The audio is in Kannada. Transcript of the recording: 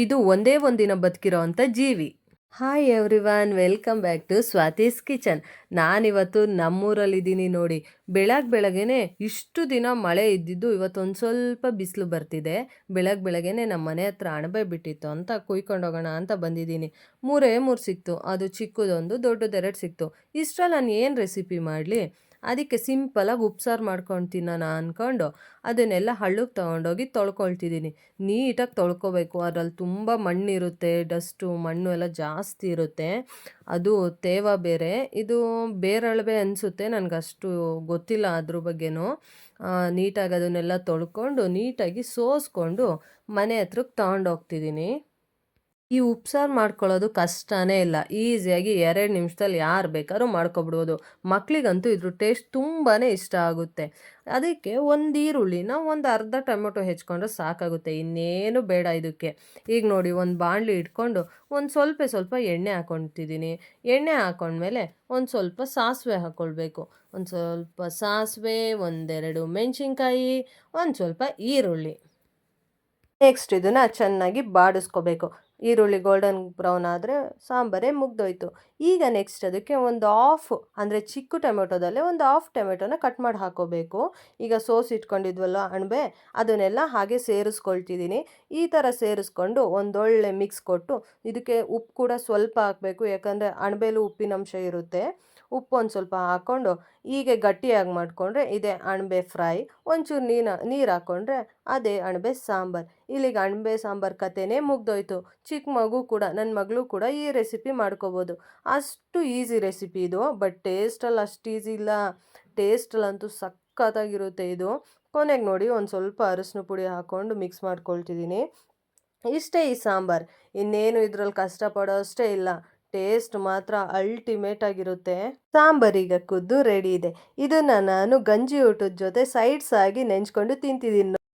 ಇದು ಒಂದೇ ಒಂದಿನ ಬದುಕಿರೋ ಅಂಥ ಜೀವಿ. Hi everyone, welcome back to Swati's kitchen. ನಾನಿವತ್ತು ನಮ್ಮೂರಲ್ಲಿದ್ದೀನಿ ನೋಡಿ. ಬೆಳಗ್ಗೆನೆ ಇಷ್ಟು ದಿನ ಮಳೆ ಇದ್ದಿದ್ದು ಇವತ್ತೊಂದು ಸ್ವಲ್ಪ ಬಿಸಿಲು ಬರ್ತಿದೆ. ಬೆಳಗ್ಗೆನೆ ನಮ್ಮ ಮನೆ ಹತ್ರ ಅಣಬೆ ಬಿಟ್ಟಿತ್ತು ಅಂತ ಕುಯ್ಕೊಂಡೋಗೋಣ ಅಂತ ಬಂದಿದ್ದೀನಿ. ಮೂರೇ ಮೂರು ಸಿಕ್ತು, ಅದು ಚಿಕ್ಕದೊಂದು ದೊಡ್ಡದೆರಡು ಸಿಕ್ತು. ಇಷ್ಟರಲ್ಲಿ ನಾನು ಏನು ರೆಸಿಪಿ ಮಾಡಲಿ, ಅದಕ್ಕೆ ಸಿಂಪಲಾಗಿ ಉಪ್ಸಾರು ಮಾಡ್ಕೊಂಡು ತಿನ್ನೋಣ ಅಂದ್ಕೊಂಡು ಅದನ್ನೆಲ್ಲ ಹಳ್ಳಕ್ಕೆ ತೊಗೊಂಡೋಗಿ ತೊಳ್ಕೊಳ್ತಿದ್ದೀನಿ. ನೀಟಾಗಿ ತೊಳ್ಕೊಬೇಕು, ಅದರಲ್ಲಿ ತುಂಬ ಮಣ್ಣಿರುತ್ತೆ, ಡಸ್ಟು ಮಣ್ಣು ಎಲ್ಲ ಜಾಸ್ತಿ ಇರುತ್ತೆ. ಅದು ತೇವ ಬೇರೆ, ಇದು ಬೇರಳವೆ ಅನಿಸುತ್ತೆ, ನನಗಷ್ಟು ಗೊತ್ತಿಲ್ಲ ಅದ್ರ ಬಗ್ಗೆನೂ. ನೀಟಾಗಿ ಅದನ್ನೆಲ್ಲ ತೊಳ್ಕೊಂಡು ನೀಟಾಗಿ ಸೋಸ್ಕೊಂಡು ಮನೆ ಹತ್ರಕ್ಕೆ ತೊಗೊಂಡೋಗ್ತಿದ್ದೀನಿ. ಈ ಉಪ್ಸಾರು ಮಾಡ್ಕೊಳ್ಳೋದು ಕಷ್ಟನೇ ಇಲ್ಲ, ಈಸಿಯಾಗಿ 2 ನಿಮಿಷದಲ್ಲಿ ಯಾರು ಬೇಕಾದ್ರೂ ಮಾಡ್ಕೊಬಿಡ್ಬೋದು. ಮಕ್ಕಳಿಗಂತೂ ಇದ್ರ ಟೇಸ್ಟ್ ತುಂಬಾ ಇಷ್ಟ ಆಗುತ್ತೆ. ಅದಕ್ಕೆ ಒಂದು ಈರುಳ್ಳಿನ ಒಂದು ಅರ್ಧ ಟೊಮೆಟೊ ಹೆಚ್ಕೊಂಡ್ರೆ ಸಾಕಾಗುತ್ತೆ, ಇನ್ನೇನು ಬೇಡ ಇದಕ್ಕೆ. ಈಗ ನೋಡಿ, ಒಂದು ಬಾಣಲಿ ಇಟ್ಕೊಂಡು ಒಂದು ಸ್ವಲ್ಪ ಎಣ್ಣೆ ಹಾಕ್ಕೊತಿದ್ದೀನಿ. ಎಣ್ಣೆ ಹಾಕ್ಕೊಂಡ್ಮೇಲೆ ಒಂದು ಸ್ವಲ್ಪ ಸಾಸಿವೆ ಹಾಕ್ಕೊಳ್ಬೇಕು. ಒಂದು ಸ್ವಲ್ಪ ಸಾಸಿವೆ, ಒಂದೆರಡು ಮೆಣಸಿನ್ಕಾಯಿ, ಒಂದು ಸ್ವಲ್ಪ ಈರುಳ್ಳಿ. ನೆಕ್ಸ್ಟ್ ಇದನ್ನು ಚೆನ್ನಾಗಿ ಬಾಡಿಸ್ಕೋಬೇಕು. ಈರುಳ್ಳಿ ಗೋಲ್ಡನ್ ಬ್ರೌನ್ ಆದರೆ ಸಾಂಬಾರೇ ಮುಗ್ದೋಯ್ತು. ಈಗ ನೆಕ್ಸ್ಟ್ ಅದಕ್ಕೆ ಒಂದು ಆಫ್ ಅಂದರೆ ಚಿಕ್ಕ ಟೊಮೆಟೊದಲ್ಲೇ ಒಂದು ಹಾಫ್ ಟೊಮೆಟೊನ ಕಟ್ ಮಾಡಿ ಹಾಕೋಬೇಕು. ಈಗ ಇಟ್ಕೊಂಡಿದ್ವಲ್ಲ ಅಣಬೆ, ಅದನ್ನೆಲ್ಲ ಹಾಗೆ ಸೇರಿಸ್ಕೊಳ್ತಿದ್ದೀನಿ. ಈ ಥರ ಸೇರಿಸ್ಕೊಂಡು ಒಂದೊಳ್ಳೆ ಮಿಕ್ಸ್ ಕೊಟ್ಟು ಇದಕ್ಕೆ ಉಪ್ಪು ಕೂಡ ಸ್ವಲ್ಪ ಹಾಕಬೇಕು, ಯಾಕಂದರೆ ಅಣಬೆಲೂ ಉಪ್ಪಿನಂಶ ಇರುತ್ತೆ. ಉಪ್ಪು ಒಂದು ಸ್ವಲ್ಪ ಹಾಕ್ಕೊಂಡು ಹೀಗೆ ಗಟ್ಟಿಯಾಗಿ ಮಾಡಿಕೊಂಡ್ರೆ ಇದೇ ಅಣಬೆ ಫ್ರೈ. ಒಂಚೂರು ನೀರು ಹಾಕ್ಕೊಂಡ್ರೆ ಅದೇ ಅಣಬೆ ಸಾಂಬಾರು. ಇಲ್ಲಿಗೆ ಅಣಬೆ ಸಾಂಬಾರು ಕತೆನೇ ಮುಗ್ದೋಯ್ತು. ಚಿಕ್ಕ ಮಗು ಕೂಡ, ನನ್ನ ಮಗಳು ಕೂಡ ಈ ರೆಸಿಪಿ ಮಾಡ್ಕೋಬೋದು. ಅಷ್ಟು ಈಸಿ ರೆಸಿಪಿ ಇದು, ಬಟ್ ಟೇಸ್ಟಲ್ಲಿ ಅಷ್ಟು ಈಸಿ ಇಲ್ಲ. ಟೇಸ್ಟಲ್ಲಂತೂ ಸಖತ್ತಾಗಿರುತ್ತೆ ಇದು. ಕೊನೆಗೆ ನೋಡಿ, ಒಂದು ಸ್ವಲ್ಪ ಅರಶಿನ ಪುಡಿ ಹಾಕ್ಕೊಂಡು ಮಿಕ್ಸ್ ಮಾಡ್ಕೊಳ್ತಿದ್ದೀನಿ. ಇಷ್ಟೇ ಈ ಸಾಂಬಾರು, ಇನ್ನೇನು ಇದ್ರಲ್ಲಿ ಕಷ್ಟಪಡೋ ಅಷ್ಟೇ ಇಲ್ಲ. ಟೇಸ್ಟ್ ಮಾತ್ರ ಅಲ್ಟಿಮೇಟ್ ಆಗಿರುತ್ತೆ. ಸಾಂಬಾರೀಗ ಕುದ್ದು ರೆಡಿ ಇದೆ. ಇದನ್ನು ನಾನು ಗಂಜಿ ಊಟದ ಜೊತೆ ಸೈಡ್ಸ್ ಆಗಿ ನೆಂಚ್ಕೊಂಡು ತಿಂತಿದ್ದೀನಿ.